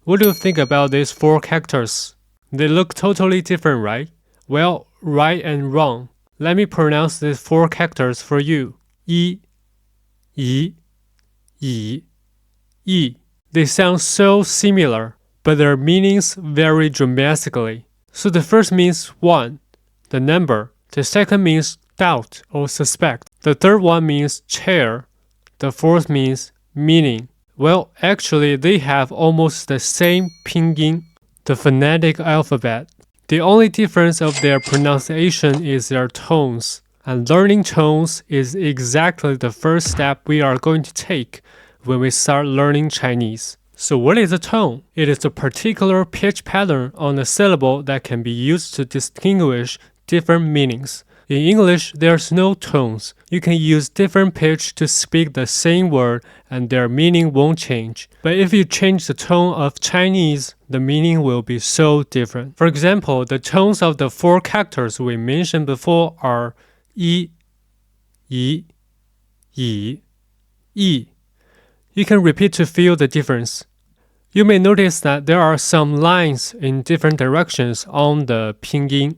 What do you think about these 4 characters? They look totally different, right? Well, right and wrong. Let me pronounce these 4 characters for you. Yi, yi, yi. They sound so similar, but their meanings vary dramatically. So the first means 1, the number. The second means doubt or suspect. The third one means chair. The fourth means meaning. Well, actually, they have almost the same pinyin, the phonetic alphabet. The only difference of their pronunciation is their tones. And learning tones is exactly the first step we are going to take when we start learning Chinese. So what is a tone? It is a particular pitch pattern on a syllable that can be used to distinguish different meanings. In English, there's no tones. You can use different pitch to speak the same word and their meaning won't change. But if you change the tone of Chinese, the meaning will be so different. For example, the tones of the 4 characters we mentioned before are yi, yi, yi, yi. You can repeat to feel the difference. You may notice that there are some lines in different directions on the pinyin.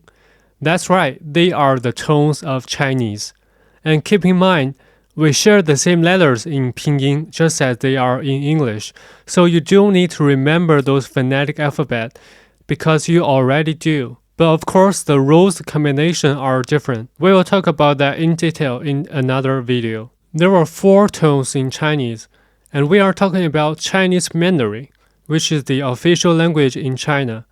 That's right, they are the tones of Chinese. And keep in mind, we share the same letters in pinyin just as they are in English, so you don't need to remember those phonetic alphabet because you already do. But of course, the rules combination are different. We will talk about that in detail in another video. There are 4 tones in Chinese, and we are talking about Chinese Mandarin, which is the official language in China.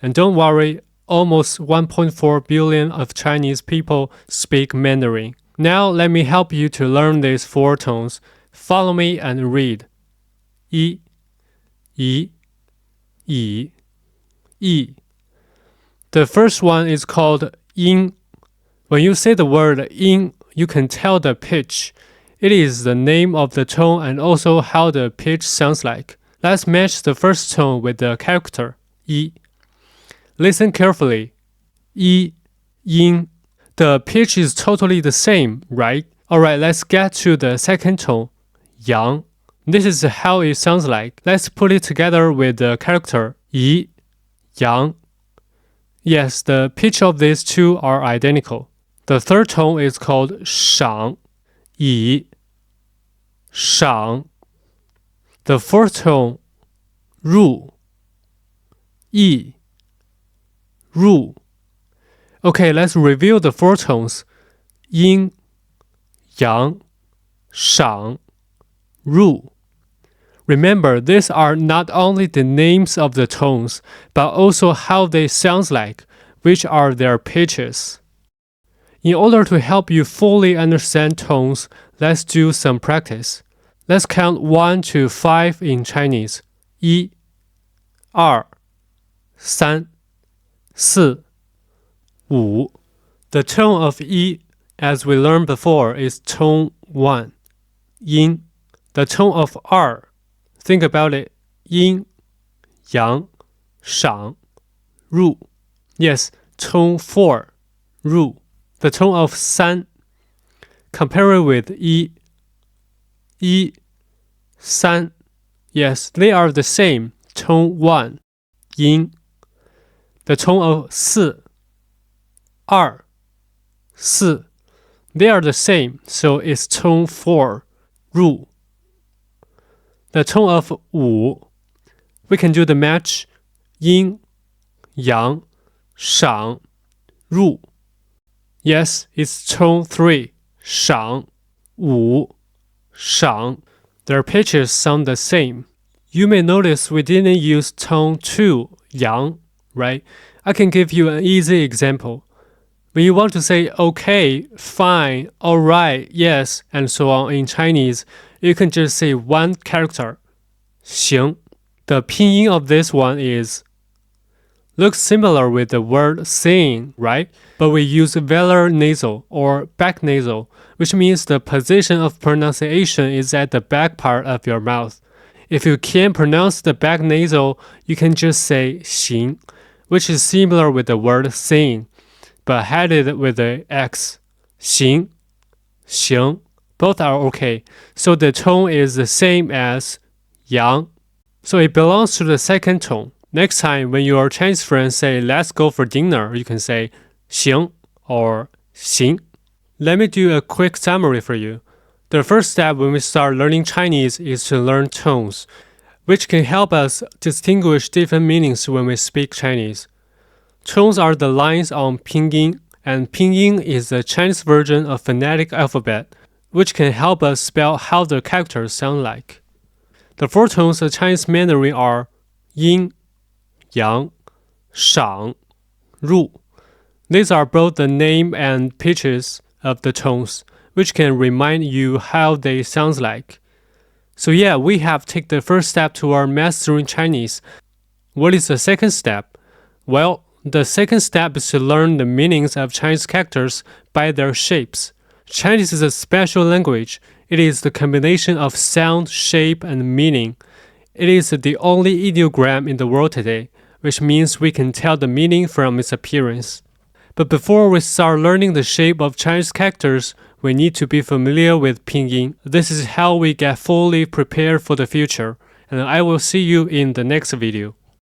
And don't worry, almost 1.4 billion of Chinese people speak Mandarin. Now let me help you to learn these 4 tones. Follow me and read. Yi, yi, yi, yi. The first one is called yin. When you say the word yin, you can tell the pitch. It is the name of the tone and also how the pitch sounds like. Let's match the first tone with the character, yi. Listen carefully. Yi, yin. The pitch is totally the same, right? Alright, let's get to the second tone, yang. This is how it sounds like. Let's put it together with the character, yi, yang. Yes, the pitch of these two are identical. The third tone is called shang, yi, shang. The fourth tone, ru, yi, ru. Okay, let's review the 4 tones. Yin, yang, shang, ru. Remember, these are not only the names of the tones, but also how they sound like, which are their pitches. In order to help you fully understand tones, let's do some practice. Let's count 1 to 5 in Chinese. 1, 2, 3, 4, 5. The tone of yi, as we learned before, is tone 1, yin. The tone of 2, think about it, yin, yang, shang, ru. Yes, tone 4, ru. The tone of 3, compare it with yi, 3. Yes, they are the same, tone 1, yin. The tone of 4, 4. They are the same, so it's tone 4, ru. The tone of 5, we can do the match, yin, yang, shang, ru. Yes, it's tone 3, shang, 5, shang. Their pitches sound the same. You may notice we didn't use tone 2, yang, right? I can give you an easy example. When you want to say okay, fine, alright, yes, and so on in Chinese, you can just say one character, 行. The pinyin of this one looks similar with the word saying, right? But we use velar nasal or back nasal, which means the position of pronunciation is at the back part of your mouth. If you can't pronounce the back nasal, you can just say 行, which is similar with the word saying, but headed with the X. 行, 行, both are okay. So the tone is the same as yang, So it belongs to the second tone. Next time when your Chinese friends say let's go for dinner, you can say 行 or 行. Let me do a quick summary for you. The first step when we start learning Chinese is to learn tones, which can help us distinguish different meanings when we speak Chinese. Tones are the lines on pinyin, and pinyin is the Chinese version of phonetic alphabet, which can help us spell how the characters sound like. The four tones of Chinese Mandarin are yin, yang, shang, ru. These are both the name and pitches of the tones, which can remind you how they sound like. So yeah, we have taken the first step toward mastering Chinese. What is the second step? Well, the second step is to learn the meanings of Chinese characters by their shapes. Chinese is a special language. It is the combination of sound, shape, and meaning. It is the only ideogram in the world today, which means we can tell the meaning from its appearance. But before we start learning the shape of Chinese characters, we need to be familiar with pinyin. This is how we get fully prepared for the future, and I will see you in the next video.